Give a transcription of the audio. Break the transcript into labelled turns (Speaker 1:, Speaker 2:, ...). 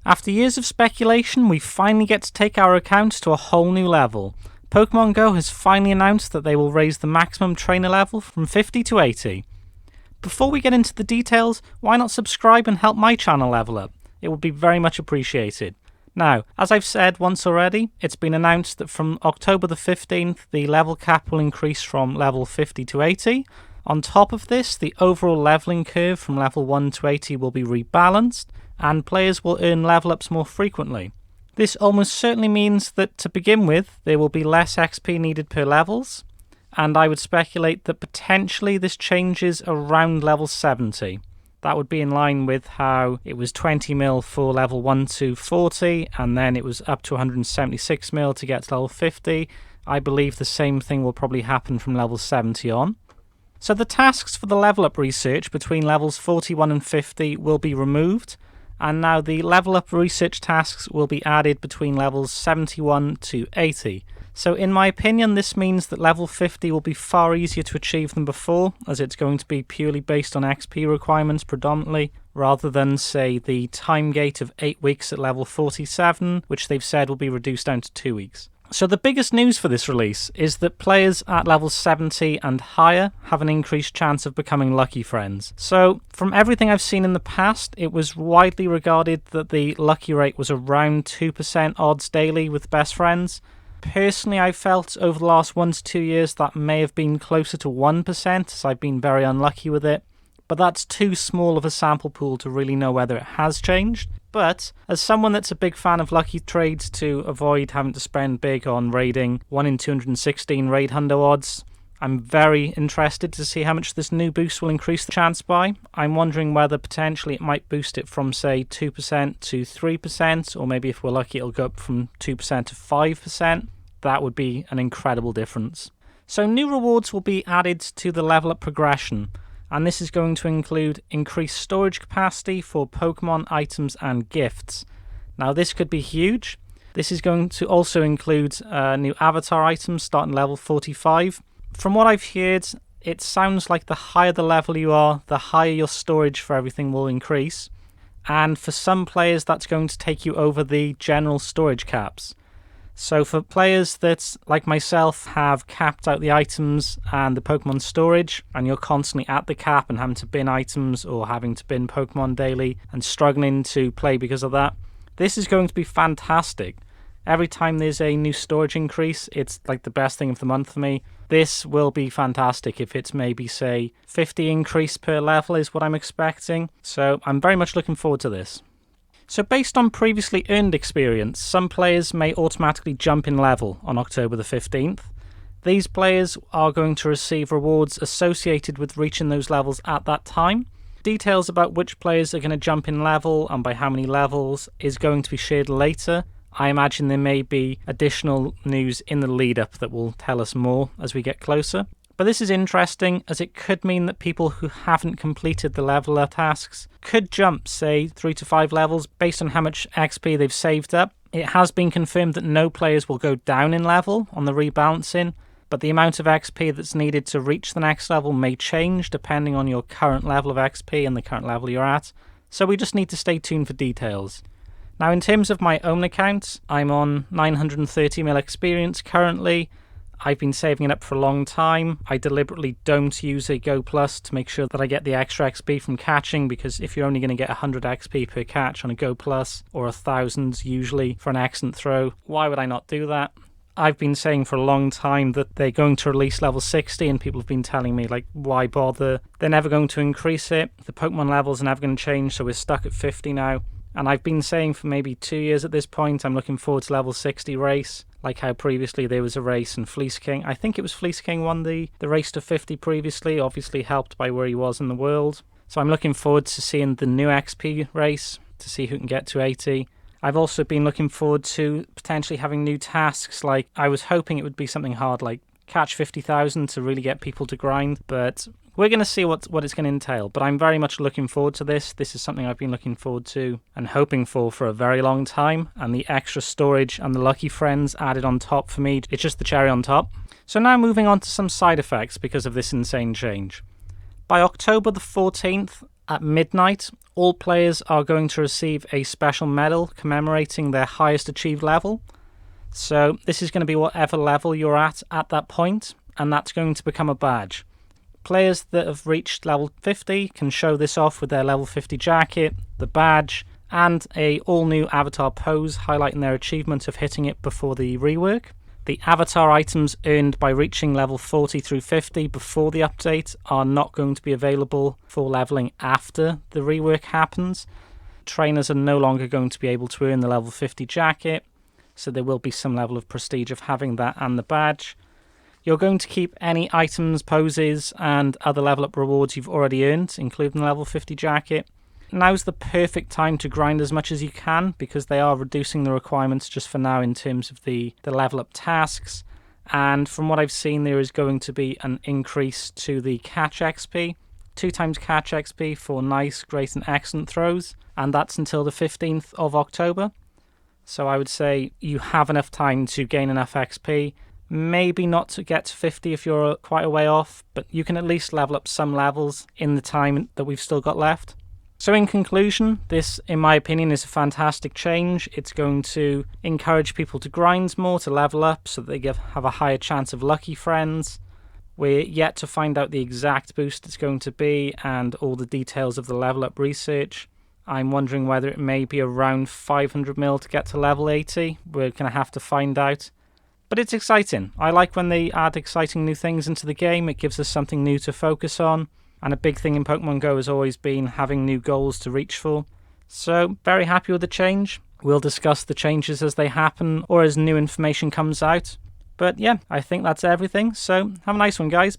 Speaker 1: After years of speculation, we finally get to take our account to a whole new level. Pokémon Go has finally announced that they will raise the maximum trainer level from 50 to 80. Before we get into the details, why not subscribe and help my channel level up? It would be very much appreciated. Now, as I've said once already, it's been announced that from October the 15th, the level cap will increase from level 50 to 80. On top of this, the overall leveling curve from level 1 to 80 will be rebalanced, and players will earn level ups more frequently. This almost certainly means that to begin with, there will be less XP needed per levels, and I would speculate that potentially this changes around level 70. That would be in line with how it was 20 mil for level 1 to 40, and then it was up to 176 mil to get to level 50. I believe the same thing will probably happen from level 70 on. So the tasks for the level up research between levels 41 and 50 will be removed, and now the level up research tasks will be added between levels 71 to 80. So in my opinion, this means that level 50 will be far easier to achieve than before, as it's going to be purely based on XP requirements predominantly, rather than, say, the time gate of 8 weeks at level 47, which they've said will be reduced down to 2 weeks. So the biggest news for this release is that players at level 70 and higher have an increased chance of becoming lucky friends. So from everything I've seen in the past, it was widely regarded that the lucky rate was around 2% odds daily with best friends. Personally, I felt over the last 1 to 2 years that may have been closer to 1%, as I've been very unlucky with it. But that's too small of a sample pool to really know whether it has changed. But as someone that's a big fan of lucky trades to avoid having to spend big on raiding 1 in 216 raid hundo odds, I'm very interested to see how much this new boost will increase the chance by. I'm wondering whether potentially it might boost it from, say, 2% to 3%, or maybe if we're lucky it'll go up from 2% to 5%. That would be an incredible difference. So new rewards will be added to the level up progression, and this is going to include increased storage capacity for Pokemon items and gifts. Now this could be huge. This is going to also include new avatar items starting level 45. From what I've heard, it sounds like the higher the level you are, the higher your storage for everything will increase. And for some players, that's going to take you over the general storage caps. So for players that, like myself, have capped out the items and the Pokemon storage, and you're constantly at the cap and having to bin items or having to bin Pokemon daily and struggling to play because of that, this is going to be fantastic. Every time there's a new storage increase, it's like the best thing of the month for me. This will be fantastic if it's maybe, say, 50 increase per level is what I'm expecting. So I'm very much looking forward to this. So based on previously earned experience, some players may automatically jump in level on October the 15th. These players are going to receive rewards associated with reaching those levels at that time. Details about which players are going to jump in level and by how many levels is going to be shared later. I imagine there may be additional news in the lead up that will tell us more as we get closer. But this is interesting, as it could mean that people who haven't completed the level up tasks could jump, say, 3 to 5 levels based on how much XP they've saved up. It has been confirmed that no players will go down in level on the rebalancing, but the amount of XP that's needed to reach the next level may change depending on your current level of XP and the current level you're at. So we just need to stay tuned for details. Now in terms of my own account, I'm on 930 mil experience currently. I've been saving it up for a long time. I deliberately don't use a Go Plus to make sure that I get the extra XP from catching, because if you're only going to get 100 XP per catch on a Go Plus, or 1,000 usually for an excellent throw, why would I not do that? I've been saying for a long time that they're going to release level 60, and people have been telling me, like, why bother? They're never going to increase it. The Pokemon levels are never going to change, so we're stuck at 50 now. And I've been saying for maybe 2 years at this point, I'm looking forward to level 60 race, like how previously there was a race and Fleece King. I think it was Fleece King won the race to 50 previously, obviously helped by where he was in the world. So I'm looking forward to seeing the new XP race, to see who can get to 80. I've also been looking forward to potentially having new tasks, like I was hoping it would be something hard like catch 50,000 to really get people to grind, but we're going to see what it's going to entail. But I'm very much looking forward to this. This is something I've been looking forward to and hoping for a very long time, and the extra storage and the lucky friends added on top for me, it's just the cherry on top. So now moving on to some side effects because of this insane change. By October the 14th, At midnight, all players are going to receive a special medal commemorating their highest achieved level. So this is going to be whatever level you're at that point, and that's going to become a badge. Players that have reached level 50 can show this off with their level 50 jacket, the badge, and a all-new avatar pose highlighting their achievement of hitting it before the rework. The avatar items earned by reaching level 40 through 50 before the update are not going to be available for leveling after the rework happens. Trainers are no longer going to be able to earn the level 50 jacket, so there will be some level of prestige of having that and the badge. You're going to keep any items, poses, and other level up rewards you've already earned, including the level 50 jacket. Now's the perfect time to grind as much as you can, because they are reducing the requirements just for now in terms of the level up tasks. And from what I've seen, there is going to be an increase to the catch XP, 2 times catch XP for nice, great and excellent throws, and that's until the 15th of October. So I would say you have enough time to gain enough XP. Maybe not to get to 50 if you're quite a way off, but you can at least level up some levels in the time that we've still got left. So in conclusion, this, in my opinion, is a fantastic change. It's going to encourage people to grind more, to level up, so that they have a higher chance of lucky friends. We're yet to find out the exact boost it's going to be and all the details of the level up research. I'm wondering whether it may be around 500 mil to get to level 80. We're going to have to find out. But it's exciting. I like when they add exciting new things into the game. It gives us something new to focus on. And a big thing in Pokemon Go has always been having new goals to reach for. So, very happy with the change. We'll discuss the changes as they happen or as new information comes out. But yeah, I think that's everything. So, have a nice one, guys.